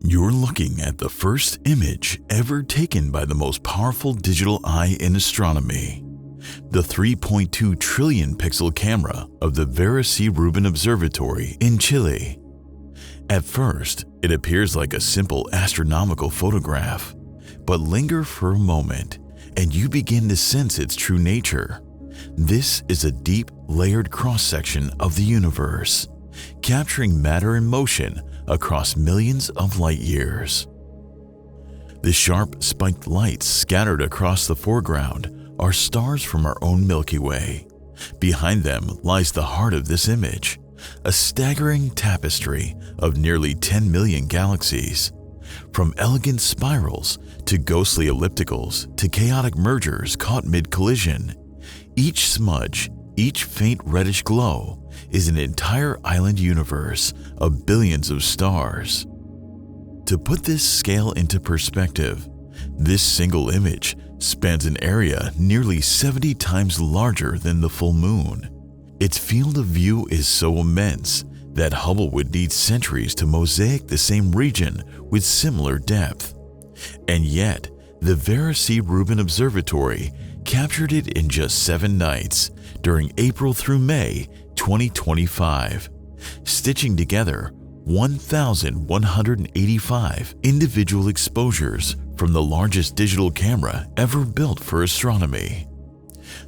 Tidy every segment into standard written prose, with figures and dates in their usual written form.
You're looking at the first image ever taken by the most powerful digital eye in astronomy, the 3.2 trillion pixel camera of the Vera C Rubin Observatory in Chile. At first, it appears like a simple astronomical photograph, but linger for a moment and you begin to sense its true nature. This is a deep, layered cross-section of the universe, capturing matter in motion across millions of light years. The sharp, spiked lights scattered across the foreground are stars from our own Milky Way. Behind them lies the heart of this image, a staggering tapestry of nearly 10 million galaxies. From elegant spirals to ghostly ellipticals to chaotic mergers caught mid-collision, each smudge, each faint reddish glow is an entire island universe of billions of stars. To put this scale into perspective, this single image spans an area nearly 70 times larger than the full moon. Its field of view is so immense that Hubble would need centuries to mosaic the same region with similar depth. And yet, the Vera C Rubin Observatory captured it in just 7 nights during April through May 2025, stitching together 1,185 individual exposures from the largest digital camera ever built for astronomy.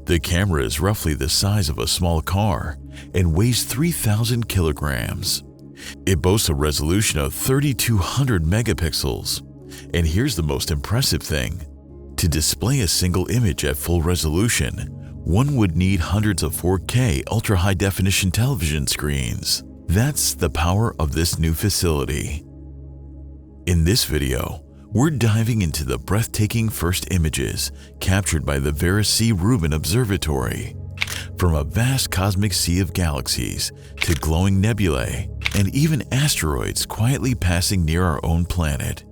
The camera is roughly the size of a small car and weighs 3,000 kilograms. It boasts a resolution of 3,200 megapixels. And here's the most impressive thing. To display a single image at full resolution, one would need hundreds of 4K ultra-high-definition television screens. That's the power of this new facility. In this video, we're diving into the breathtaking first images captured by the Vera C Rubin Observatory. From a vast cosmic sea of galaxies to glowing nebulae and even asteroids quietly passing near our own planet,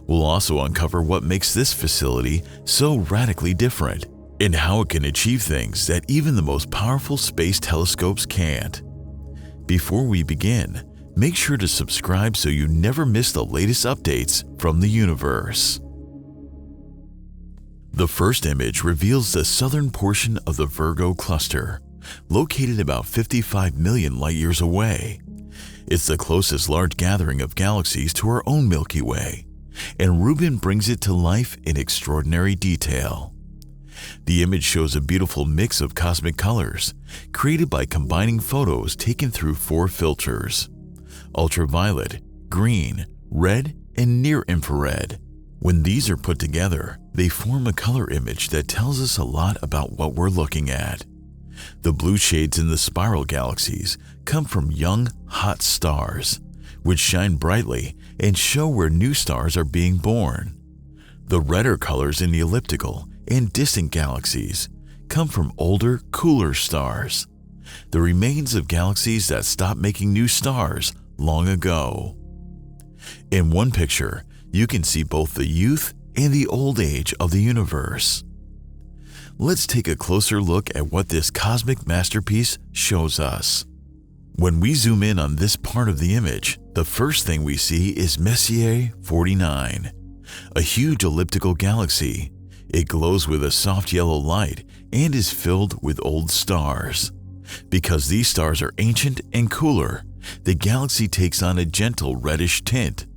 we'll also uncover what makes this facility so radically different and how it can achieve things that even the most powerful space telescopes can't. Before we begin, make sure to subscribe so you never miss the latest updates from the universe. The first image reveals the southern portion of the Virgo cluster, located about 55 million light-years away. It's the closest large gathering of galaxies to our own Milky Way, and Rubin brings it to life in extraordinary detail. The image shows a beautiful mix of cosmic colors, created by combining photos taken through 4 filters: ultraviolet, green, red, and near-infrared. When these are put together, they form a color image that tells us a lot about what we're looking at. The blue shades in the spiral galaxies come from young, hot stars, which shine brightly and show where new stars are being born. The redder colors in the elliptical and distant galaxies come from older, cooler stars, the remains of galaxies that stopped making new stars long ago. In one picture, you can see both the youth and the old age of the universe. Let's take a closer look at what this cosmic masterpiece shows us. When we zoom in on this part of the image, the first thing we see is Messier 49, a huge elliptical galaxy. It glows with a soft yellow light and is filled with old stars. Because these stars are ancient and cooler, the galaxy takes on a gentle reddish tint,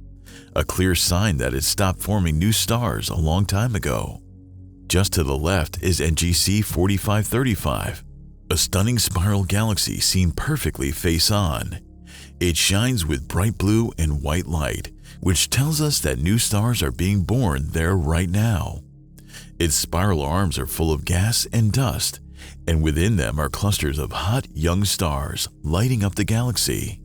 a clear sign that it stopped forming new stars a long time ago. Just to the left is NGC 4535, a stunning spiral galaxy seen perfectly face-on. It shines with bright blue and white light, which tells us that new stars are being born there right now. Its spiral arms are full of gas and dust, and within them are clusters of hot young stars lighting up the galaxy.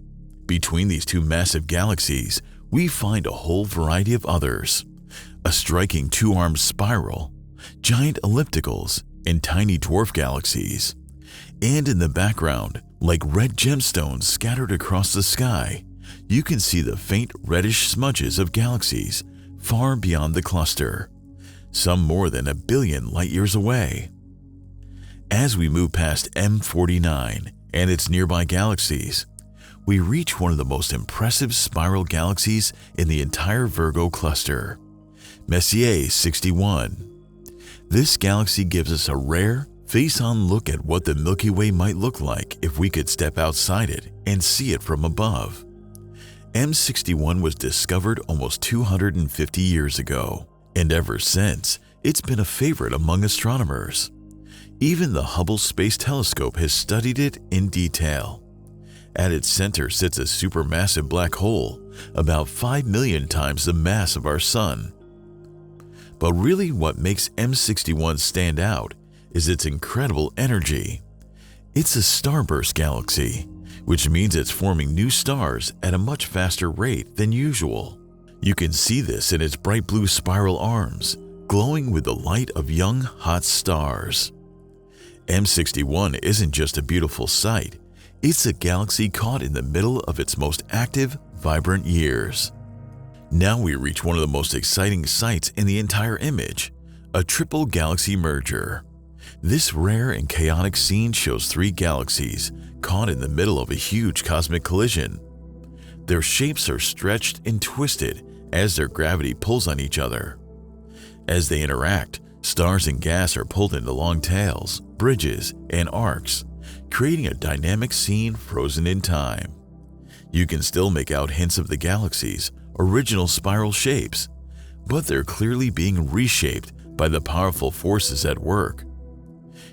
Between these two massive galaxies, we find a whole variety of others: a striking 2-armed spiral, giant ellipticals, and tiny dwarf galaxies. And in the background, like red gemstones scattered across the sky, you can see the faint reddish smudges of galaxies far beyond the cluster, some more than 1 billion light-years away. As we move past M49 and its nearby galaxies, we reach one of the most impressive spiral galaxies in the entire Virgo cluster, Messier 61. This galaxy gives us a rare, face-on look at what the Milky Way might look like if we could step outside it and see it from above. M61 was discovered almost 250 years ago, and ever since, it's been a favorite among astronomers. Even the Hubble Space Telescope has studied it in detail. At its center sits a supermassive black hole, about 5 million times the mass of our Sun. But really what makes M61 stand out is its incredible energy. It's a starburst galaxy, which means it's forming new stars at a much faster rate than usual. You can see this in its bright blue spiral arms, glowing with the light of young, hot stars. M61 isn't just a beautiful sight, it's a galaxy caught in the middle of its most active, vibrant years. Now we reach one of the most exciting sights in the entire image, a triple galaxy merger. This rare and chaotic scene shows 3 galaxies caught in the middle of a huge cosmic collision. Their shapes are stretched and twisted as their gravity pulls on each other. As they interact, stars and gas are pulled into long tails, bridges, and arcs, creating a dynamic scene frozen in time. You can still make out hints of the galaxy's original spiral shapes, but they're clearly being reshaped by the powerful forces at work.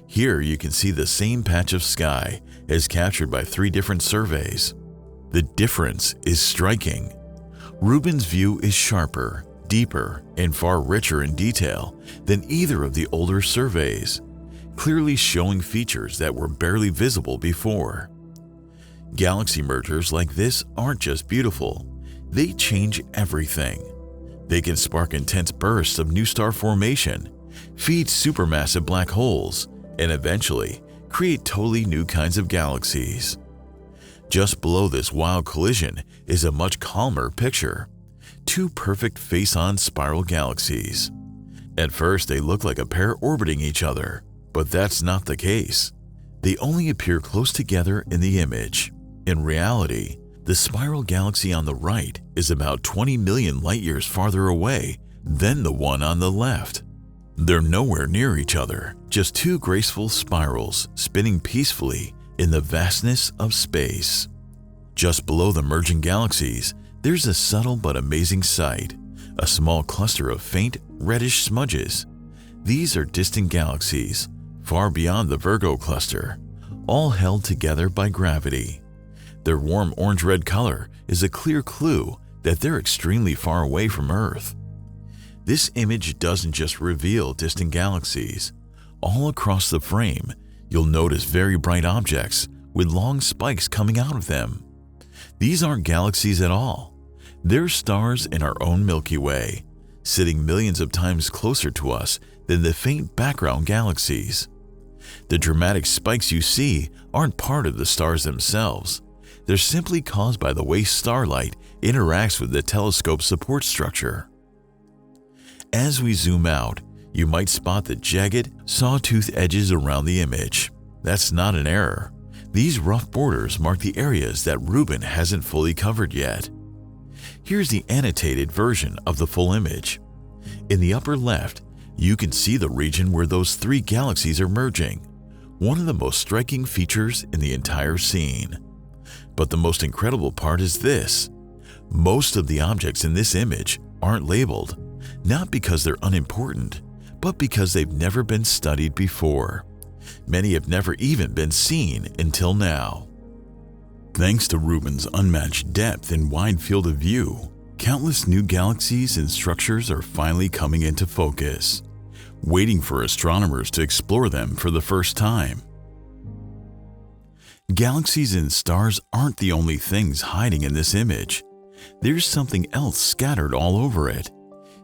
Here you can see the same patch of sky as captured by 3 different surveys. The difference is striking. Rubin's view is sharper, deeper, and far richer in detail than either of the older surveys, clearly showing features that were barely visible before. Galaxy mergers like this aren't just beautiful, they change everything. They can spark intense bursts of new star formation, feed supermassive black holes, and eventually create totally new kinds of galaxies. Just below this wild collision is a much calmer picture. 2 perfect face-on spiral galaxies. At first they look like a pair orbiting each other, but that's not the case. They only appear close together in the image. In reality, the spiral galaxy on the right is about 20 million light-years farther away than the one on the left. They're nowhere near each other, just 2 graceful spirals spinning peacefully in the vastness of space. Just below the merging galaxies, there's a subtle but amazing sight, a small cluster of faint, reddish smudges. These are distant galaxies, far beyond the Virgo cluster, all held together by gravity. Their warm orange-red color is a clear clue that they're extremely far away from Earth. This image doesn't just reveal distant galaxies. All across the frame, you'll notice very bright objects with long spikes coming out of them. These aren't galaxies at all. They're stars in our own Milky Way, sitting millions of times closer to us than the faint background galaxies. The dramatic spikes you see aren't part of the stars themselves. They're simply caused by the way starlight interacts with the telescope's support structure. As we zoom out, you might spot the jagged, sawtooth edges around the image. That's not an error. These rough borders mark the areas that Rubin hasn't fully covered yet. Here's the annotated version of the full image. In the upper left, you can see the region where those 3 galaxies are merging, one of the most striking features in the entire scene. But the most incredible part is this. Most of the objects in this image aren't labeled, not because they're unimportant, but because they've never been studied before. Many have never even been seen until now. Thanks to Rubin's unmatched depth and wide field of view, countless new galaxies and structures are finally coming into focus, waiting for astronomers to explore them for the first time. Galaxies and stars aren't the only things hiding in this image. There's something else scattered all over it,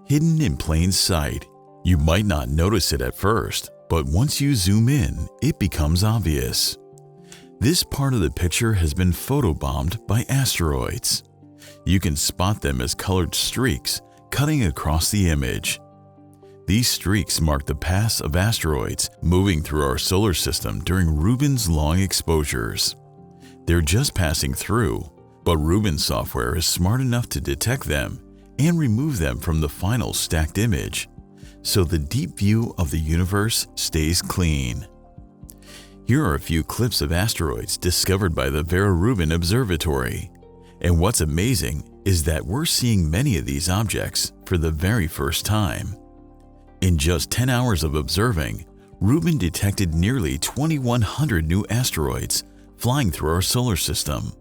hidden in plain sight. You might not notice it at first, but once you zoom in, it becomes obvious. This part of the picture has been photobombed by asteroids. You can spot them as colored streaks cutting across the image. These streaks mark the paths of asteroids moving through our solar system during Rubin's long exposures. They're just passing through, But Rubin's software is smart enough to detect them and remove them from the final stacked image, so the deep view of the universe stays clean. Here are a few clips of asteroids discovered by the Vera Rubin Observatory. And what's amazing is that we're seeing many of these objects for the very first time. In just 10 hours of observing, Rubin detected nearly 2,100 new asteroids flying through our solar system.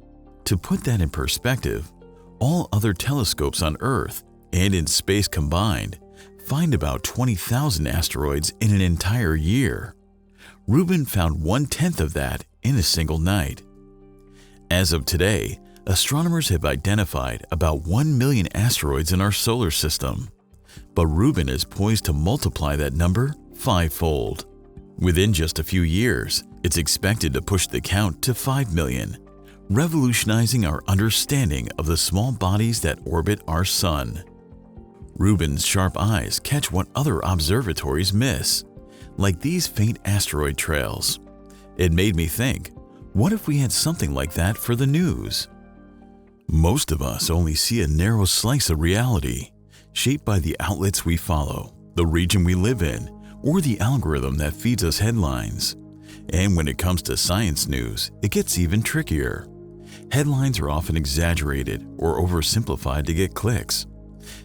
To put that in perspective, all other telescopes on Earth and in space combined find about 20,000 asteroids in an entire year. Rubin found 1/10 of that in a single night. As of today, astronomers have identified about 1 million asteroids in our solar system, but Rubin is poised to multiply that number 5-fold. Within just a few years, it's expected to push the count to 5 million, revolutionizing our understanding of the small bodies that orbit our Sun. Rubin's sharp eyes catch what other observatories miss, like these faint asteroid trails. It made me think, what if we had something like that for the news? Most of us only see a narrow slice of reality, shaped by the outlets we follow, the region we live in, or the algorithm that feeds us headlines. And when it comes to science news, it gets even trickier. Headlines are often exaggerated or oversimplified to get clicks.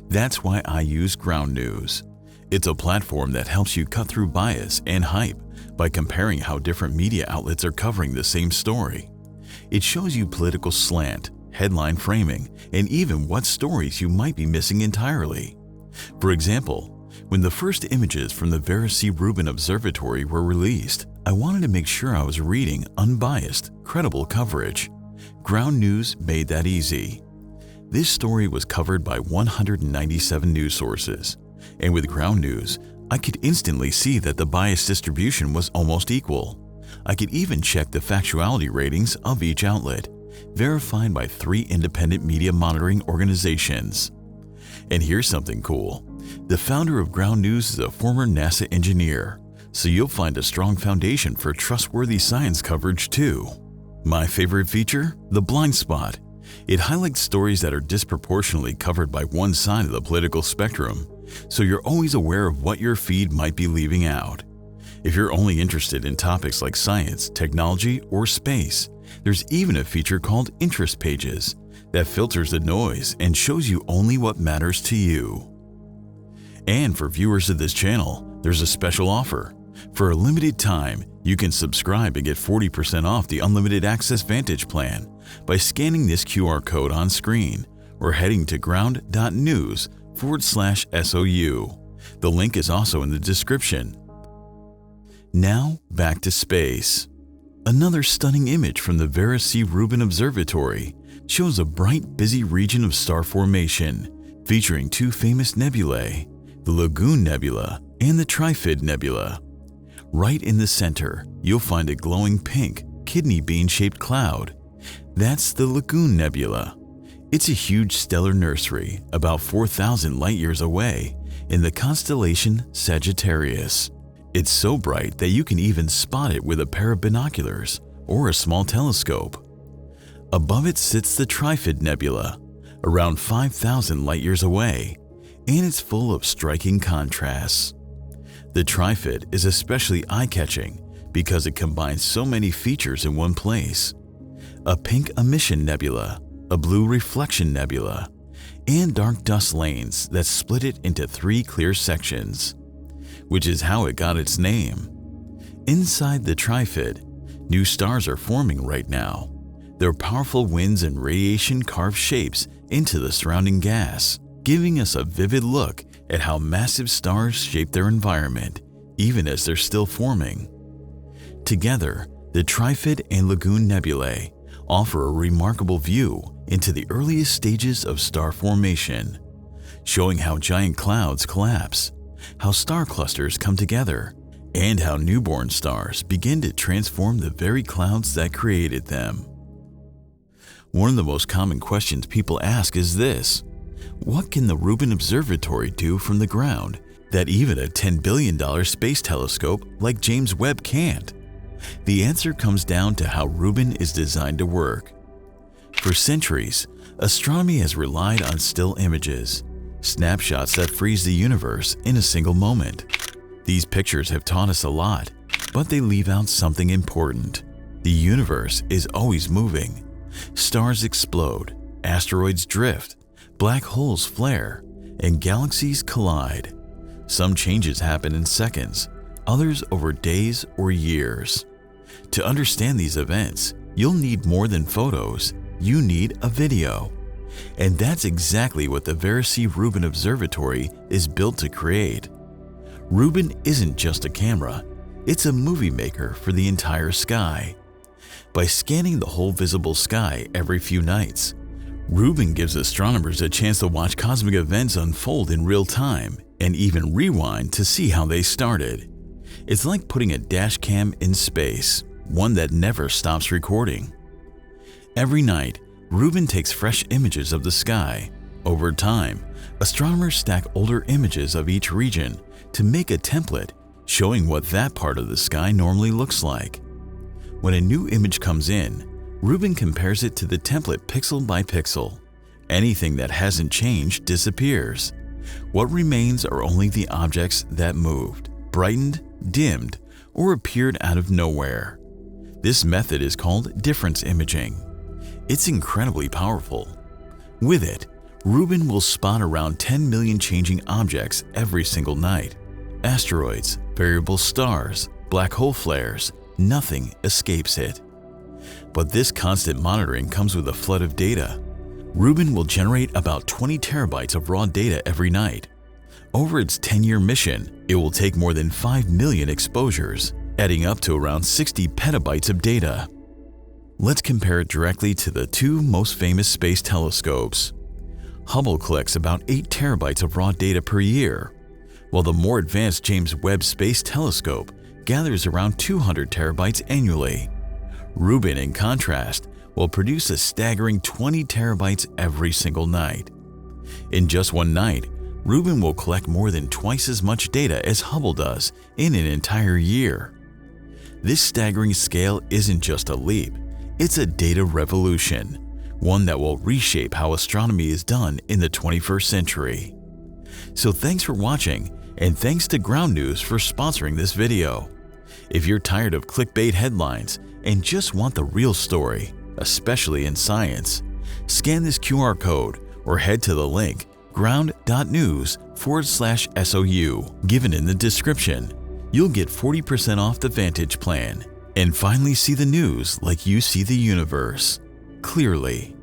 That's why I use Ground News. It's a platform that helps you cut through bias and hype by comparing how different media outlets are covering the same story. It shows you political slant, headline framing, and even what stories you might be missing entirely. For example, when the first images from the Vera C Rubin Observatory were released, I wanted to make sure I was reading unbiased, credible coverage. Ground News made that easy. This story was covered by 197 news sources, and with Ground News, I could instantly see that the bias distribution was almost equal. I could even check the factuality ratings of each outlet, verified by 3 independent media monitoring organizations. And here's something cool. The founder of Ground News is a former NASA engineer, so you'll find a strong foundation for trustworthy science coverage too. My favorite feature? The blind spot. It highlights stories that are disproportionately covered by one side of the political spectrum, so you're always aware of what your feed might be leaving out. If you're only interested in topics like science, technology, or space, there's even a feature called Interest Pages that filters the noise and shows you only what matters to you. And for viewers of this channel, there's a special offer. For a limited time, you can subscribe and get 40% off the Unlimited Access Vantage plan by scanning this QR code on screen or heading to ground.news/SOU. The link is also in the description. Now back to space. Another stunning image from the Vera C Rubin Observatory shows a bright, busy region of star formation featuring 2 famous nebulae, the Lagoon Nebula and the Trifid Nebula. Right in the center, you'll find a glowing pink, kidney bean-shaped cloud. That's the Lagoon Nebula. It's a huge stellar nursery about 4,000 light-years away in the constellation Sagittarius. It's so bright that you can even spot it with a pair of binoculars or a small telescope. Above it sits the Trifid Nebula, around 5,000 light-years away, and it's full of striking contrasts. The Trifid is especially eye-catching because it combines so many features in one place: a pink emission nebula, a blue reflection nebula, and dark dust lanes that split it into 3 clear sections, which is how it got its name. Inside the Trifid, new stars are forming right now. Their powerful winds and radiation carve shapes into the surrounding gas, giving us a vivid look at how massive stars shape their environment, even as they're still forming. Together, the Trifid and Lagoon nebulae offer a remarkable view into the earliest stages of star formation, showing how giant clouds collapse, how star clusters come together, and how newborn stars begin to transform the very clouds that created them. One of the most common questions people ask is this: what can the Rubin Observatory do from the ground that even a $10 billion space telescope like James Webb can't? The answer comes down to how Rubin is designed to work. For centuries, astronomy has relied on still images, snapshots that freeze the universe in a single moment. These pictures have taught us a lot, but they leave out something important. The universe is always moving. Stars explode, asteroids drift, black holes flare, and galaxies collide. Some changes happen in seconds, others over days or years. To understand these events, you'll need more than photos. You need a video. And that's exactly what the Vera C Rubin Observatory is built to create. Rubin isn't just a camera, it's a movie maker for the entire sky. By scanning the whole visible sky every few nights, Rubin gives astronomers a chance to watch cosmic events unfold in real time and even rewind to see how they started. It's like putting a dash cam in space, one that never stops recording. Every night, Rubin takes fresh images of the sky. Over time, astronomers stack older images of each region to make a template showing what that part of the sky normally looks like. When a new image comes in, Rubin compares it to the template pixel by pixel. Anything that hasn't changed disappears. What remains are only the objects that moved, brightened, dimmed, or appeared out of nowhere. This method is called difference imaging. It's incredibly powerful. With it, Rubin will spot around 10 million changing objects every single night. Asteroids, variable stars, black hole flares, nothing escapes it. But this constant monitoring comes with a flood of data. Rubin will generate about 20 terabytes of raw data every night. Over its 10-year mission, it will take more than 5 million exposures, adding up to around 60 petabytes of data. Let's compare it directly to the two most famous space telescopes. Hubble collects about 8 terabytes of raw data per year, while the more advanced James Webb Space Telescope gathers around 200 terabytes annually. Rubin, in contrast, will produce a staggering 20 terabytes every single night. In just one night, Rubin will collect more than twice as much data as Hubble does in an entire year. This staggering scale isn't just a leap, it's a data revolution, one that will reshape how astronomy is done in the 21st century. So thanks for watching, and thanks to Ground News for sponsoring this video. If you're tired of clickbait headlines and just want the real story, especially in science, scan this QR code or head to the link ground.news/SOU given in the description. You'll get 40% off the Vantage plan and finally see the news like you see the universe, clearly.